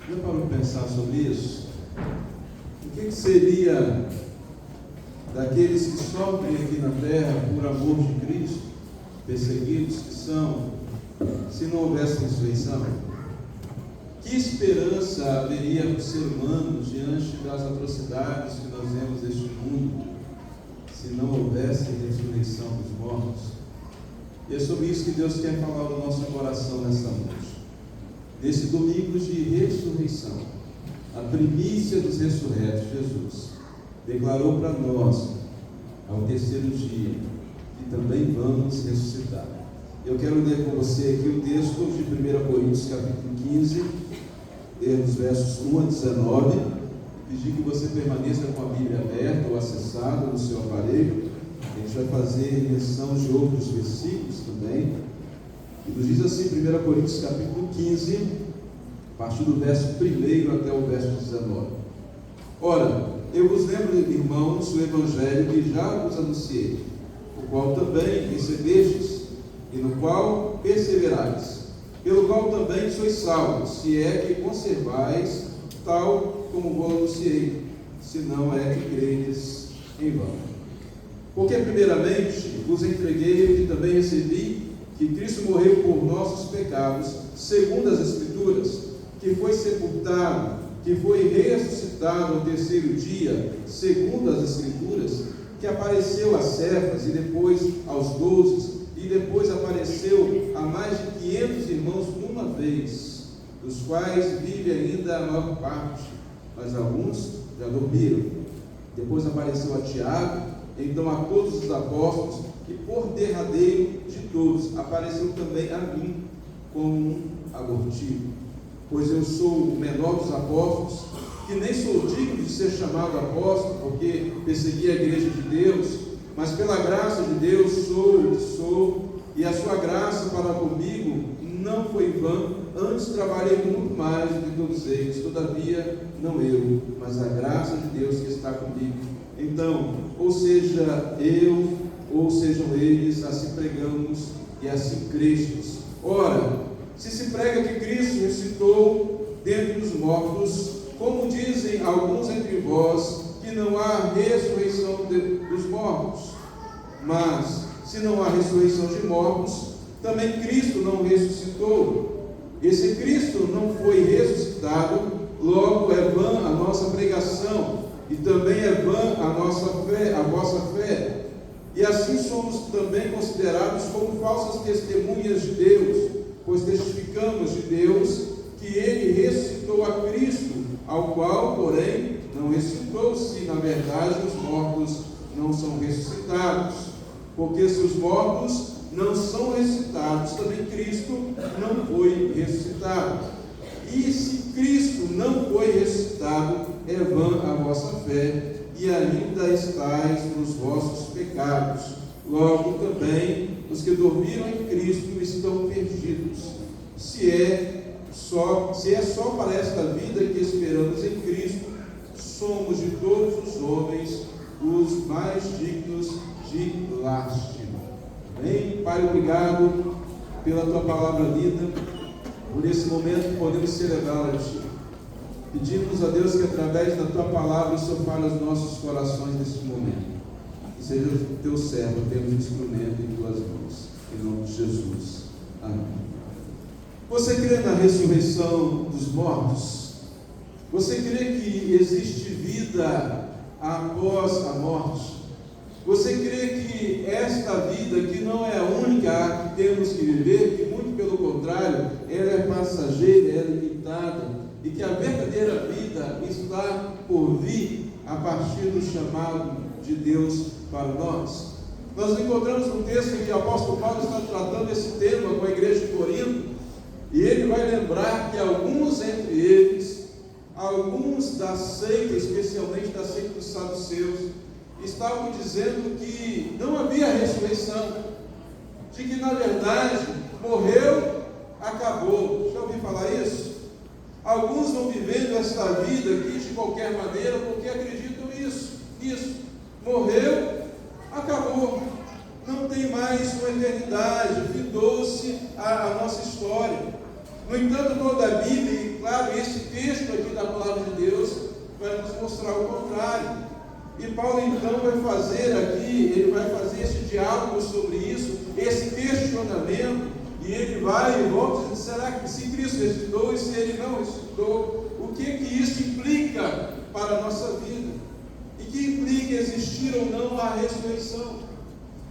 Já parou para pensar sobre isso? O que seria daqueles que sofrem aqui na terra por amor de Cristo, perseguidos que são, se não houvesse ressurreição? Que esperança haveria para o ser humano diante das atrocidades que nós vemos neste mundo, se não houvesse ressurreição dos mortos? E é sobre isso que Deus quer falar no nosso coração nessa noite. Nesse domingo de ressurreição, a primícia dos ressurretos, Jesus declarou para nós, ao terceiro dia, que também vamos ressuscitar. Eu quero ler com você aqui o texto de 1 Coríntios, capítulo 15, dos versos 1 a 19. Pedir que você permaneça com a Bíblia aberta ou acessada no seu aparelho. A gente vai fazer menção de outros versículos também. E nos diz assim, 1 Coríntios capítulo 15, a partir do verso 1 até o verso 19. Ora, eu vos lembro, irmãos, o Evangelho que já vos anunciei, o qual também recebestes, e no qual perseverais, pelo qual também sois salvos, se é que conservais tal como vos anunciei, se não é que credes em vão. Porque primeiramente vos entreguei o que também recebi, que Cristo morreu por nossos pecados, segundo as Escrituras, que foi sepultado, que foi ressuscitado ao terceiro dia, segundo as Escrituras, que apareceu a Cefas e depois aos 12, e depois apareceu a mais de 500 irmãos de uma vez, dos quais vive ainda a maior parte, mas alguns já dormiram. Depois apareceu a Tiago, então a todos os apóstolos, e por derradeiro de todos apareceu também a mim, como um abortivo. Pois eu sou o menor dos apóstolos, que nem sou digno de ser chamado apóstolo, porque persegui a igreja de Deus, mas pela graça de Deus sou o que sou, e a sua graça para comigo não foi vã, antes trabalhei muito mais do que todos eles, todavia não eu, mas a graça de Deus que está comigo. Então, ou seja eu, ou sejam eles, assim pregamos e assim crestes. Ora, se se prega que Cristo ressuscitou dentre os mortos, como dizem alguns entre vós, que não há ressurreição dos mortos. Mas, se não há ressurreição de mortos, também Cristo não ressuscitou. E se Cristo não foi ressuscitado, logo é vã a nossa pregação, e também é vã a vossa fé. E assim somos também considerados como falsas testemunhas de Deus, pois testificamos de Deus que Ele ressuscitou a Cristo, ao qual, porém, não ressuscitou, se na verdade os mortos não são ressuscitados. Porque se os mortos não são ressuscitados, também Cristo não foi ressuscitado. E se Cristo não foi ressuscitado, é vã a vossa fé, e ainda estáis nos vossos pecados. Logo também os que dormiram em Cristo estão perdidos. Se é só para esta vida que esperamos em Cristo, somos de todos os homens os mais dignos de lástima. Amém? Pai, obrigado pela tua palavra lida, por esse momento que podemos celebrar a Ti. Pedimos a Deus que através da tua palavra o Senhor fale aos nossos corações neste momento. Que seja o teu servo, temos um instrumento em tuas mãos. Em nome de Jesus. Amém. Você crê na ressurreição dos mortos? Você crê que existe vida após a morte? Você crê que esta vida, que não é a única que temos que viver, que muito pelo contrário, ela é passageira, ela é limitada, e que a verdadeira vida está por vir a partir do chamado de Deus para nós? Nós encontramos um texto em que o apóstolo Paulo está tratando esse tema com a igreja de Corinto, e ele vai lembrar que alguns entre eles, alguns da seita, especialmente da seita dos saduceus, estavam dizendo que não havia ressurreição, de que na verdade morreu, acabou. Já ouviu falar isso? Alguns vão vivendo esta vida aqui de qualquer maneira porque acreditam nisso. Morreu, acabou, não tem mais uma eternidade, findou-se a nossa história. No entanto, toda a Bíblia, claro, e esse texto aqui da palavra de Deus vai nos mostrar o contrário. E Paulo então vai fazer aqui, ele vai fazer esse diálogo sobre isso, esse questionamento, e ele vai e volta dizendo: será que se Cristo ressuscitou e se ele não ressuscitou, o que isso implica para a nossa vida? E que implica existir ou não a ressurreição?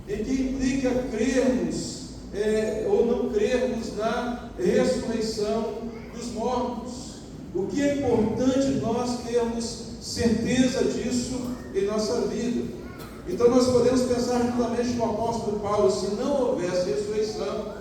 E que implica crermos ou não crermos na ressurreição dos mortos? O que é importante nós termos certeza disso em nossa vida. Então nós podemos pensar juntamente com o apóstolo Paulo: se não houvesse ressurreição,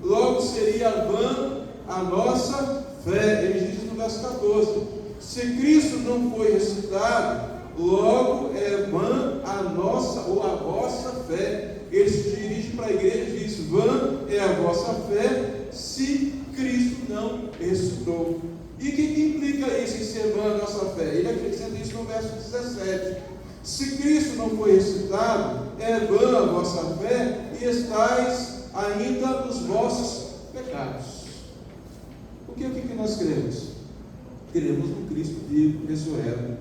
logo seria vã a nossa fé. Ele diz no verso 14: se Cristo não foi ressuscitado, logo é vã a nossa ou a vossa fé. Ele se dirige para a igreja e diz: vã é a vossa fé, se Cristo não ressuscitou. E o que implica isso em ser vã a nossa fé? Ele acrescenta isso no verso 17: se Cristo não foi ressuscitado, é vã a vossa fé e estáis ainda nos vossos pecados. Porque o que nós cremos? Cremos no Cristo vivo, ressurreto,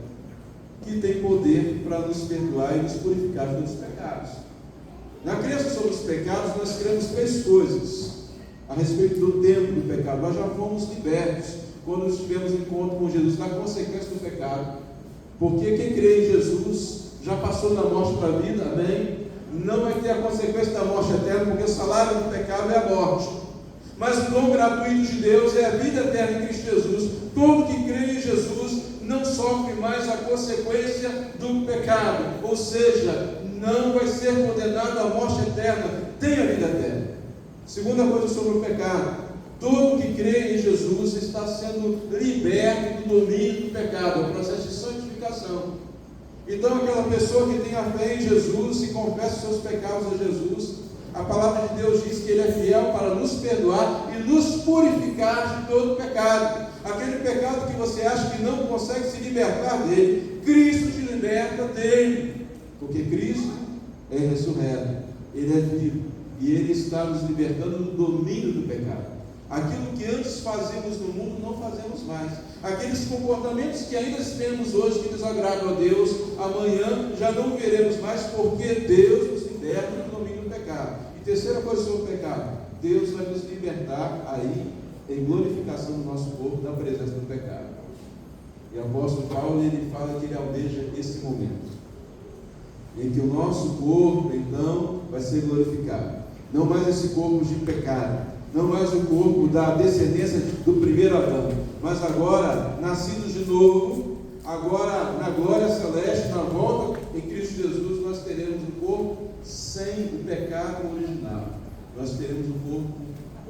que tem poder para nos perdoar e nos purificar dos pecados. Na crença sobre os pecados, nós cremos três coisas a respeito do tempo do pecado. Nós já fomos libertos quando tivemos encontro com Jesus, na consequência do pecado. Porque quem crê em Jesus já passou da morte para a vida, amém? Não vai ter a consequência da morte eterna, porque o salário do pecado é a morte. Mas o dom gratuito de Deus é a vida eterna em Cristo Jesus. Todo que crê em Jesus não sofre mais a consequência do pecado, ou seja, não vai ser condenado à morte eterna, tem a vida eterna. Segunda coisa sobre o pecado: todo que crê em Jesus está sendo liberto do domínio do pecado, é o processo de santificação. Então aquela pessoa que tem a fé em Jesus e confessa seus pecados a Jesus, a palavra de Deus diz que Ele é fiel para nos perdoar e nos purificar de todo pecado. Aquele pecado que você acha que não consegue se libertar dele, Cristo te liberta dele, porque Cristo é ressurreto, Ele é vivo e Ele está nos libertando do domínio do pecado. Aquilo que antes fazíamos no mundo, não fazemos mais. Aqueles comportamentos que ainda temos hoje, que desagradam a Deus, amanhã já não veremos mais, porque Deus nos liberta do domínio do pecado. E terceira coisa sobre o pecado: Deus vai nos libertar aí, em glorificação do nosso corpo, da presença do pecado. E o apóstolo Paulo, ele fala que ele almeja esse momento, em que o nosso corpo, então, vai ser glorificado. Não mais esse corpo de pecado, não mais o corpo da descendência do primeiro Adão, mas agora, nascidos de novo, agora na glória celeste, na volta em Cristo Jesus, nós teremos um corpo sem o pecado original. Nós teremos um corpo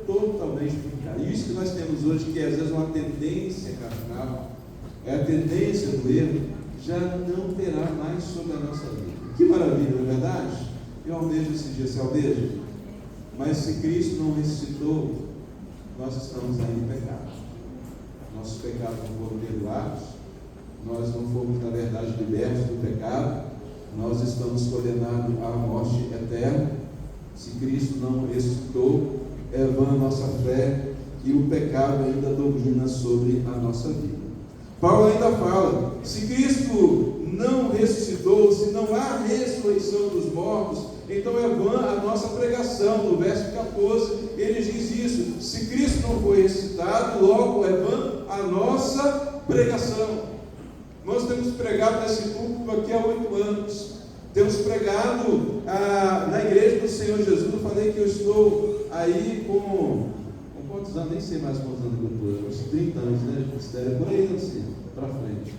totalmente purificado. E isso que nós temos hoje, que é às vezes uma tendência carnal, é a tendência do erro, já não terá mais sobre a nossa vida. Que maravilha, não é verdade? Eu almejo esse dia, você almeja? Mas se Cristo não ressuscitou, nós estamos ainda em pecado. Nossos pecados não foram perdoados, nós não fomos, na verdade, libertos do pecado, nós estamos condenados à morte eterna. Se Cristo não ressuscitou, é vã a nossa fé e o pecado ainda domina sobre a nossa vida. Paulo ainda fala: se Cristo não ressuscitou, se não há ressurreição dos mortos, então é vã a nossa pregação. No verso 14 ele diz isso: se Cristo não foi ressuscitado, logo é vã a nossa pregação. Nós temos pregado nesse púlpito aqui há 8 anos, temos pregado na igreja do Senhor Jesus. Eu falei que eu estou aí com quantos anos, nem sei mais quantos anos eu estou, uns 30 anos, né? Considera por aí, não sei, para frente.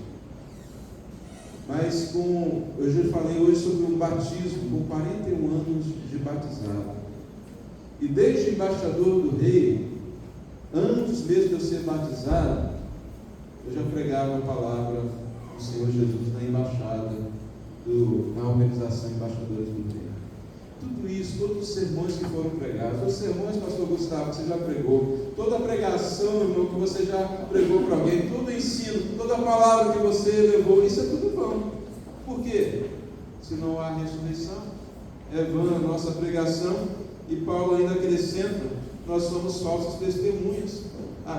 Mas eu já falei hoje sobre um batismo, com 41 anos de batizado. E desde embaixador do rei, antes mesmo de eu ser batizado, eu já pregava a palavra do Senhor Jesus na embaixada, na organização Embaixadores do Rei. Tudo isso, todos os sermões que foram pregados, os sermões, pastor Gustavo, que você já pregou, toda a pregação, irmão, que você já pregou para alguém, todo o ensino, toda a palavra que você levou, isso é tudo vão. Por quê? Se não há ressurreição, é vã a nossa pregação. E Paulo ainda acrescenta: nós somos falsas testemunhas.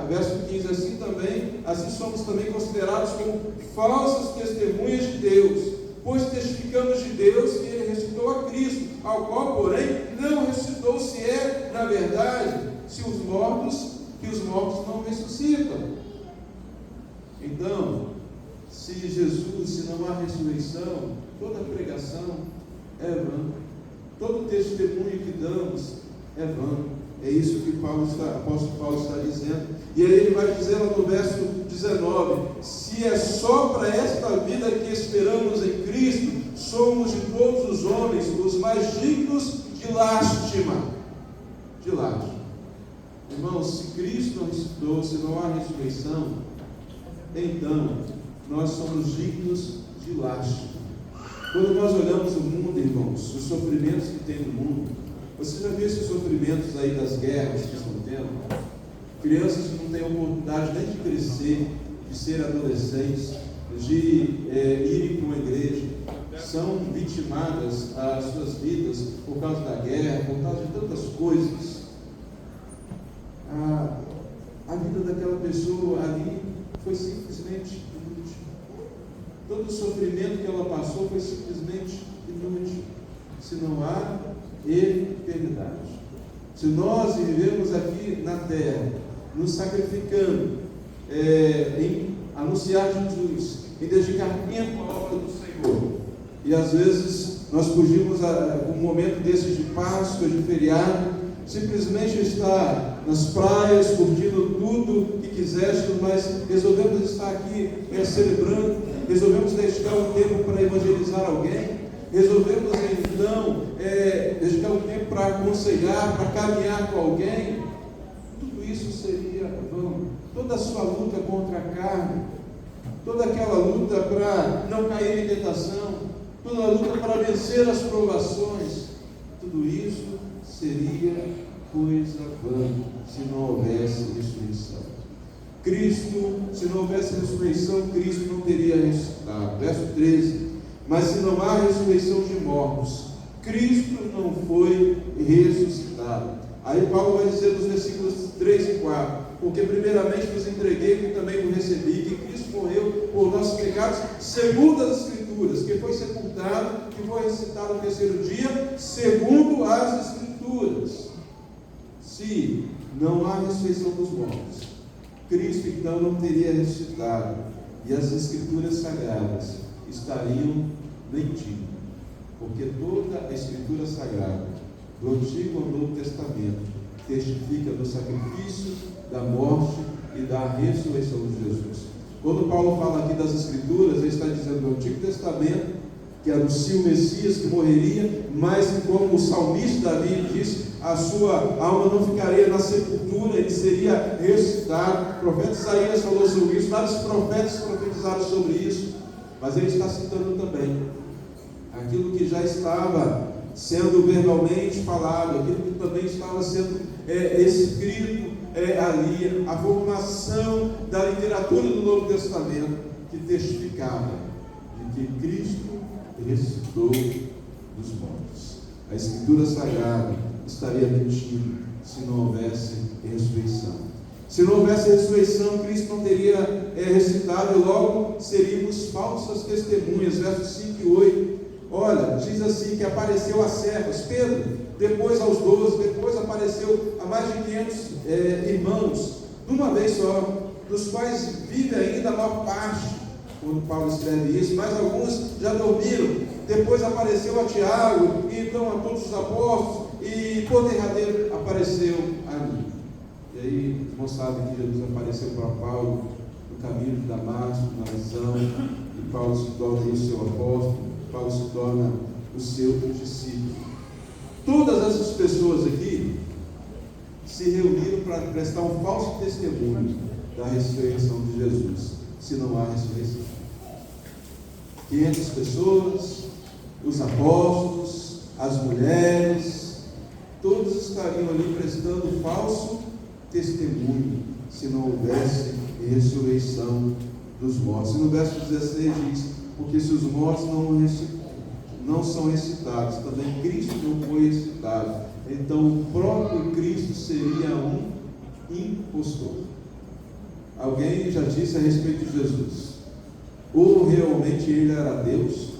verso 15, assim somos também considerados como falsas testemunhas de Deus, pois testificamos de Deus que Ele ressuscitou a Cristo, ao qual, porém, não ressuscitou, se é, na verdade, que os mortos não ressuscitam. Então, se não há ressurreição, toda pregação é vã, todo testemunho que damos é vã. É isso que o apóstolo Paulo está dizendo. E aí ele vai dizer lá no verso 19: se é só para esta vida que esperamos em Cristo, somos de todos os homens os mais dignos de lástima. De lástima. Irmãos, se Cristo não ressuscitou, se não há ressurreição, então nós somos dignos de lástima. Quando nós olhamos o mundo, irmãos, os sofrimentos que tem no mundo, você já viu esses sofrimentos aí das guerras que estão tendo? Crianças que não têm oportunidade nem de crescer, de ser adolescentes, de irem para uma igreja, são vitimadas as suas vidas por causa da guerra, por causa de tantas coisas. A vida daquela pessoa ali foi simplesmente inútil. Todo o sofrimento que ela passou foi simplesmente inútil, se não há eternidade. Se nós vivemos aqui na terra, nos sacrificando, em anunciar Jesus, em dedicar tempo à obra do Senhor, e às vezes nós fugimos a um momento desses de Páscoa, de feriado, simplesmente estar nas praias, curtindo tudo que quiséssemos, mas resolvemos estar aqui celebrando, resolvemos dedicar um tempo para evangelizar alguém, resolvemos então dedicar um tempo para aconselhar, para caminhar com alguém. Tudo isso seria vão. Toda a sua luta contra a carne, toda aquela luta para não cair em tentação, toda a luta para vencer as provações, tudo isso seria coisa vã se não houvesse ressurreição. Se não houvesse ressurreição, Cristo não teria ressuscitado. Verso 13: mas se não há ressurreição de mortos, Cristo não foi ressuscitado. Aí Paulo vai dizer nos versículos 3 e 4: porque primeiramente vos entreguei, que também vos recebi, que Cristo morreu por nossos pecados, segundo as Escrituras, que foi sepultado, que foi ressuscitado no terceiro dia, segundo as Escrituras. Se não há ressurreição dos mortos, Cristo então não teria ressuscitado, e as Escrituras sagradas estariam mentindo, porque toda a Escritura sagrada do Antigo e Novo Testamento testifica do sacrifício, da morte e da ressurreição de Jesus. Quando Paulo fala aqui das Escrituras, ele está dizendo do Antigo Testamento, que anuncia o Messias que morreria, mas que, como o salmista Davi disse, a sua alma não ficaria na sepultura, ele seria ressuscitado. O profeta Isaías falou sobre isso, vários profetas profetizaram sobre isso, mas ele está citando também aquilo que já estava sendo verbalmente falado, aquilo que também estava sendo escrito ali, a formação da literatura do Novo Testamento, que testificava de que Cristo ressuscitou dos mortos. A Escritura Sagrada estaria mentindo se não houvesse ressurreição. Se não houvesse ressurreição, Cristo não teria ressuscitado, e logo seríamos falsas testemunhas. Versos 5 e 8. Olha, diz assim, que apareceu a servas, Pedro, depois aos 12, depois apareceu a mais de 500 irmãos, de uma vez só, dos quais vive ainda a maior parte, quando Paulo escreve isso, mas alguns já dormiram. Depois apareceu a Tiago, e então a todos os apóstolos, e por derradeiro apareceu a mim. E aí, os irmãos sabem que Jesus apareceu para Paulo no caminho de Damasco, na visão, e Paulo se torna o seu apóstolo, Paulo se torna o seu discípulo. Todas essas pessoas aqui se reuniram para prestar um falso testemunho da ressurreição de Jesus, se não há ressurreição. 500 pessoas, os apóstolos, as mulheres, todos estariam ali prestando falso testemunho, se não houvesse ressurreição dos mortos. E no verso 16 diz: porque se os mortos não são ressuscitados, também Cristo não foi ressuscitado, então o próprio Cristo seria um impostor. Alguém já disse a respeito de Jesus: ou realmente ele era Deus,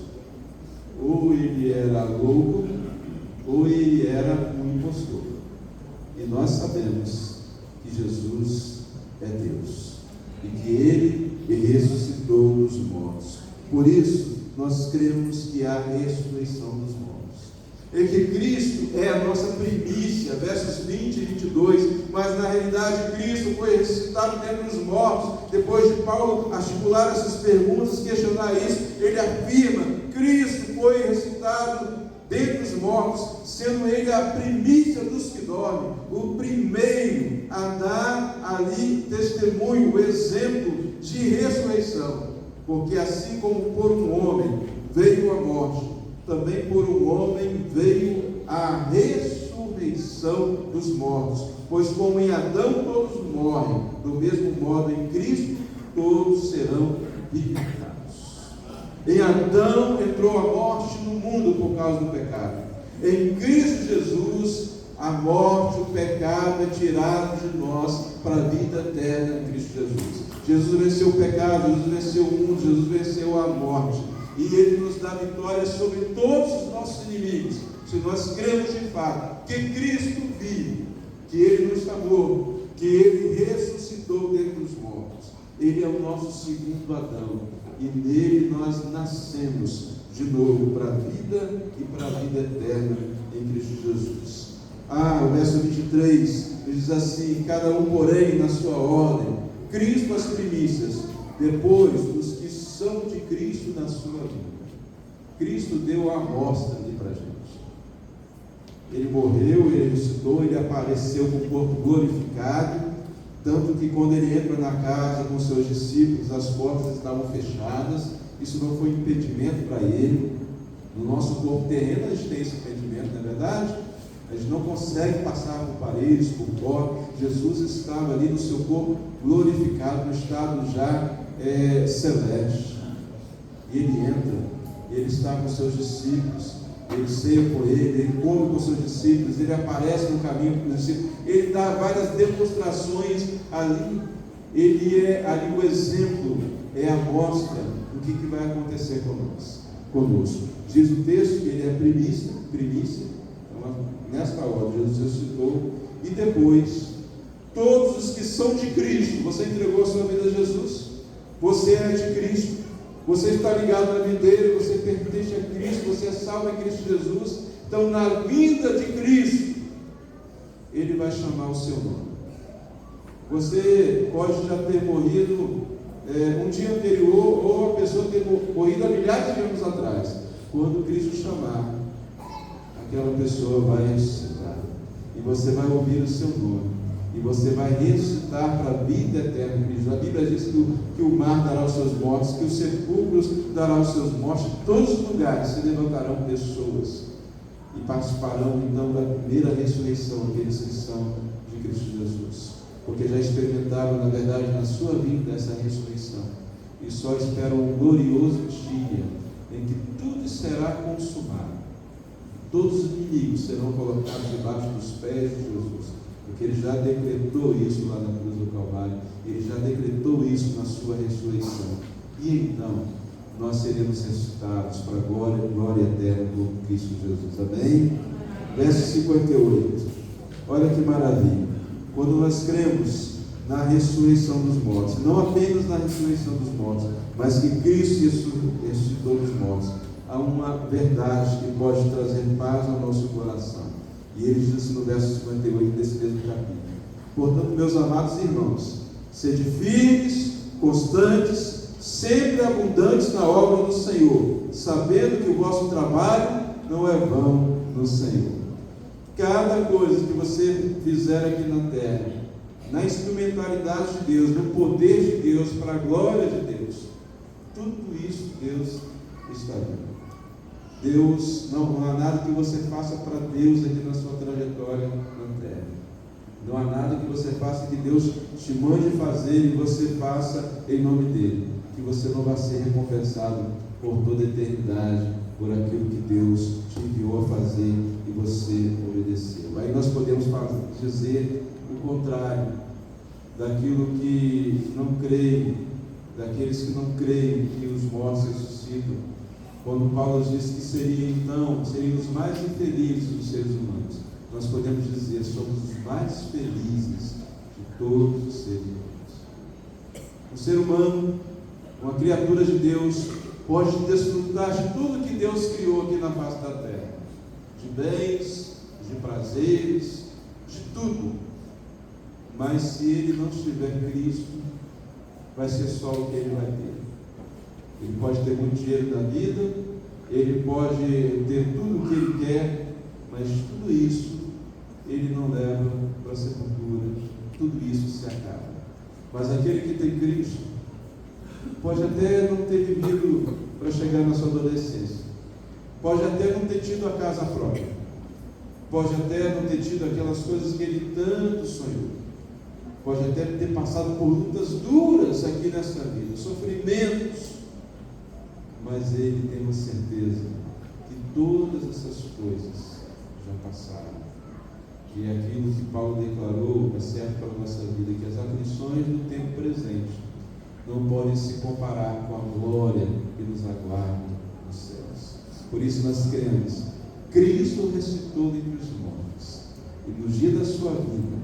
ou ele era louco, ou ele era um impostor. E nós sabemos que Jesus é Deus e que ele ressuscitou dos mortos. Por isso, nós cremos que há ressurreição dos mortos. E que Cristo é a nossa primícia, versos 20 e 22, mas na realidade Cristo foi ressuscitado dentre os mortos. Depois de Paulo articular essas perguntas, questionar isso, ele afirma: Cristo foi ressuscitado dentre os mortos, sendo ele a primícia dos que dormem, o primeiro a dar ali testemunho, o exemplo de ressurreição. Porque assim como por um homem veio a morte, também por um homem veio a ressurreição dos mortos. Pois como em Adão todos morrem, do mesmo modo em Cristo todos serão vivificados. Em Adão entrou a morte no mundo por causa do pecado. Em Cristo Jesus, a morte, o pecado é tirado de nós para a vida eterna em Cristo Jesus. Jesus venceu o pecado, Jesus venceu o mundo, Jesus venceu a morte. E Ele nos dá vitória sobre todos os nossos inimigos, se nós cremos de fato que Cristo vive, que Ele não está morto, que Ele ressuscitou dentre os mortos. Ele é o nosso segundo Adão, e nele nós nascemos de novo para a vida e para a vida eterna em Cristo Jesus. O verso 23 diz assim: cada um, porém, na sua ordem, Cristo as primícias, depois os que são de Cristo na sua vida. Cristo deu a amostra ali para a gente. Ele morreu, ele ressuscitou, ele apareceu com o corpo glorificado, tanto que quando ele entra na casa com seus discípulos, as portas estavam fechadas. Isso não foi impedimento para ele. No nosso corpo terreno a gente tem esse impedimento, não é verdade? A gente não consegue passar por paredes, por portas. Jesus estava ali no seu corpo glorificado, no estado já celeste. E ele entra, ele está com seus discípulos, ele ceia por ele come com seus discípulos, ele aparece no caminho com os discípulos, ele dá várias demonstrações ali. Ele é ali o exemplo, é a mostra do que vai acontecer conosco. Diz o texto que ele é primícia. Então, nesta ordem, Jesus ressuscitou, e depois, todos os que são de Cristo. Você entregou a sua vida a Jesus, você é de Cristo, você está ligado na videira, você pertence a Cristo, você é salvo em Cristo Jesus. Então, na vinda de Cristo, Ele vai chamar o seu nome. Você pode já ter morrido um dia anterior, ou a pessoa ter morrido há milhares de anos atrás. Quando Cristo chamar, aquela pessoa vai ressuscitar, e você vai ouvir o seu nome, e você vai ressuscitar para a vida eterna. A Bíblia diz que o mar dará os seus mortos, que os sepulcros darão os seus mortos. De todos os lugares se levantarão pessoas e participarão então da primeira ressurreição, aqueles que são de Cristo Jesus, porque já experimentaram, na verdade, na sua vida essa ressurreição, e só esperam um glorioso dia em que tudo será consumado. Todos os inimigos serão colocados debaixo dos pés de Jesus, porque Ele já decretou isso lá na cruz do Calvário, Ele já decretou isso na sua ressurreição, e então nós seremos ressuscitados para a glória eterna por Cristo Jesus. Amém? Verso 58, olha que maravilha. Quando nós cremos na ressurreição dos mortos, não apenas na ressurreição dos mortos, mas que Cristo ressuscitou dos mortos, há uma verdade que pode trazer paz ao nosso coração. E ele diz assim no verso 58 desse mesmo capítulo: portanto, meus amados irmãos, sede firmes, constantes, sempre abundantes na obra do Senhor, sabendo que o vosso trabalho não é vão no Senhor. Cada coisa que você fizer aqui na terra, na instrumentalidade de Deus, no poder de Deus, para a glória de Deus, tudo isso Deus está vendo. Deus, não há nada que você faça para Deus aqui na sua trajetória na terra. Não há nada que você faça que Deus te mande fazer e você faça em nome dele, que você não vai ser recompensado por toda a eternidade por aquilo que Deus te enviou a fazer e você obedeceu. Aí nós podemos dizer o contrário. daquilo que não creem, daqueles que não creem que os mortos ressuscitam. Quando Paulo diz que seriam os mais infelizes dos seres humanos, nós podemos dizer, somos os mais felizes de todos os seres humanos. Um ser humano, uma criatura de Deus, pode desfrutar de tudo que Deus criou aqui na face da terra, de bens, de prazeres, de tudo. Mas se ele não tiver Cristo, vai ser só o que ele vai ter. Ele pode ter muito dinheiro na vida, ele pode ter tudo o que ele quer, mas tudo isso ele não leva para a sepultura, tudo isso se acaba. Mas aquele que tem Cristo pode até não ter vivido para chegar na sua adolescência, pode até não ter tido a casa própria, pode até não ter tido aquelas coisas que ele tanto sonhou, pode até ter passado por lutas duras aqui nessa vida, sofrimentos, mas ele tem uma certeza que todas essas coisas já passaram. E é aquilo que Paulo declarou é certo para a nossa vida, que as aflições do tempo presente não podem se comparar com a glória que nos aguarda nos céus. Por isso nós cremos, Cristo ressuscitou dentre os mortos, e no dia da sua vida,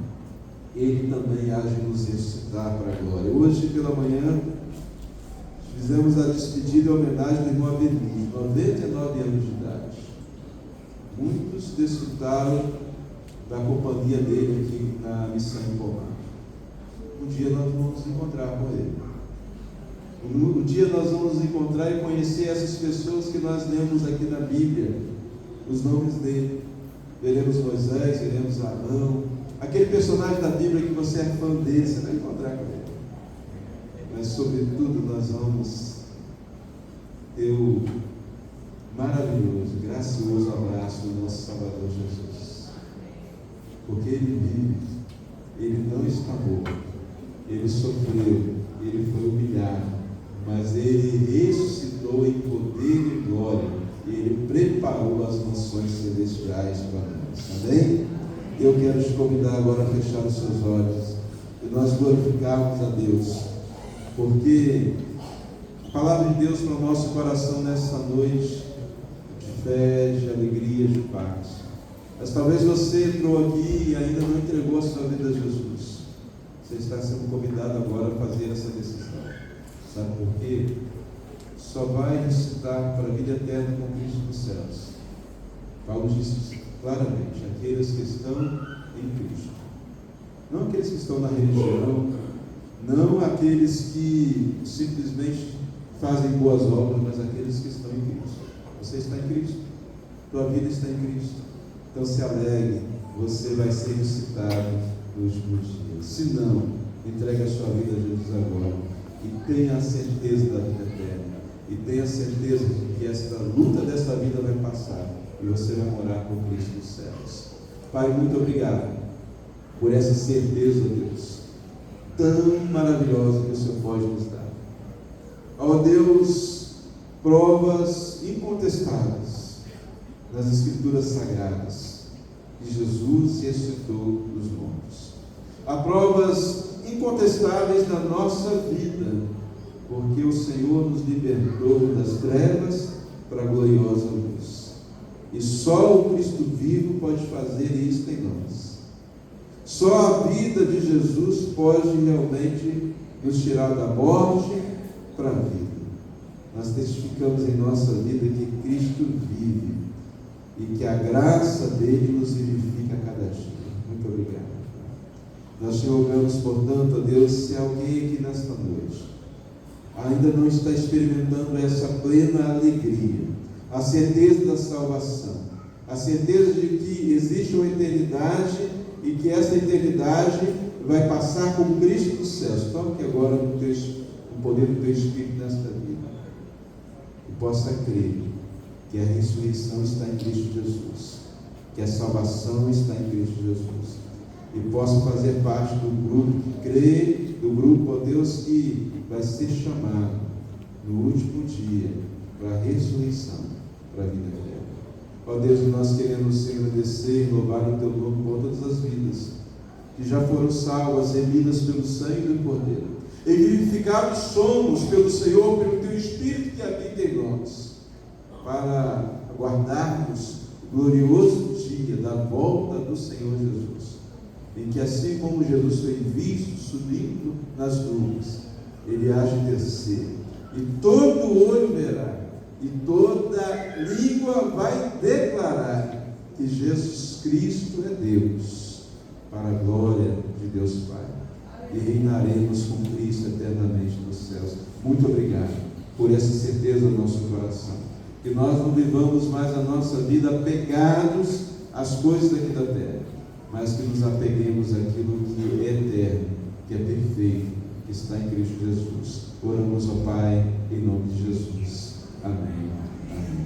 Ele também há de nos ressuscitar para a glória. Hoje pela manhã, fizemos a despedida e a homenagem do irmão Avelino, 99 anos de idade. Muitos desfrutaram da companhia dele aqui na missão em Pomar. Um dia nós vamos nos encontrar com ele. Um dia nós vamos nos encontrar e conhecer essas pessoas que nós lemos aqui na Bíblia, os nomes dele. Veremos Moisés, veremos Arão, aquele personagem da Bíblia que você é fã dele, você vai encontrar com ele. Mas sobretudo nós vamos ter o maravilhoso, gracioso abraço do nosso Salvador Jesus. Porque Ele vive, Ele não está morto, Ele sofreu, Ele foi humilhado, mas Ele ressuscitou em poder e glória, e Ele preparou as nações celestiais para nós. Amém? Eu quero te convidar agora a fechar os seus olhos e nós glorificarmos a Deus, porque a palavra de Deus para o nosso coração nessa noite de fé, de alegria, de paz. Mas talvez você entrou aqui e ainda não entregou a sua vida a Jesus. Você está sendo convidado agora a fazer essa decisão. Sabe por quê? Só vai ressuscitar para a vida eterna com Cristo nos céus. Paulo disse claramente, aqueles que estão em Cristo. Não aqueles que estão na religião, não aqueles que simplesmente fazem boas obras, mas aqueles que estão em Cristo. Você está em Cristo, tua vida está em Cristo. Então se alegre, você vai ser ressuscitado nos últimos dias. Se não, entregue a sua vida a Jesus agora e tenha a certeza da vida eterna. E tenha a certeza de que esta luta desta vida vai passar e você vai morar com Cristo nos céus. Pai, muito obrigado por essa certeza, Deus, tão maravilhosa que o Senhor pode nos dar. Ó Deus, provas incontestáveis nas Escrituras Sagradas que Jesus ressuscitou dos mortos. Há provas incontestáveis na nossa vida, porque o Senhor nos libertou das trevas para a gloriosa luz. E só o Cristo vivo pode fazer isso em nós. Só a vida de Jesus pode realmente nos tirar da morte para a vida. Nós testificamos em nossa vida que Cristo vive e que a graça dele nos vivifica a cada dia. Muito obrigado. Nós te rogamos, portanto, a Deus, se alguém aqui nesta noite ainda não está experimentando essa plena alegria, a certeza da salvação, a certeza de que existe uma eternidade e que essa eternidade vai passar com Cristo nos céus. Toque agora no poder do teu Espírito nesta vida e possa crer que a ressurreição está em Cristo Jesus, que a salvação está em Cristo Jesus, e possa fazer parte do grupo que crê, do grupo, ó Deus, que vai ser chamado no último dia para a ressurreição, para a vida eterna. Ó Deus, nós queremos te agradecer e louvar o teu nome por todas as vidas que já foram salvas, remidas pelo sangue do Cordeiro, e vivificados somos pelo Senhor, pelo Teu Espírito que habita em nós, para aguardarmos o glorioso dia da volta do Senhor Jesus, em que, assim como Jesus foi visto subindo nas nuvens, Ele há de descer, e todo olho verá, e toda língua vai declarar que Jesus Cristo é Deus, para a glória de Deus Pai, e reinaremos com Cristo eternamente nos céus. Muito obrigado por essa certeza no nosso coração, que nós não vivamos mais a nossa vida apegados às coisas daqui da terra, mas que nos apeguemos àquilo que é eterno, que é perfeito, que está em Cristo Jesus. Oramos ao Pai, em nome de Jesus. Amém. Amém.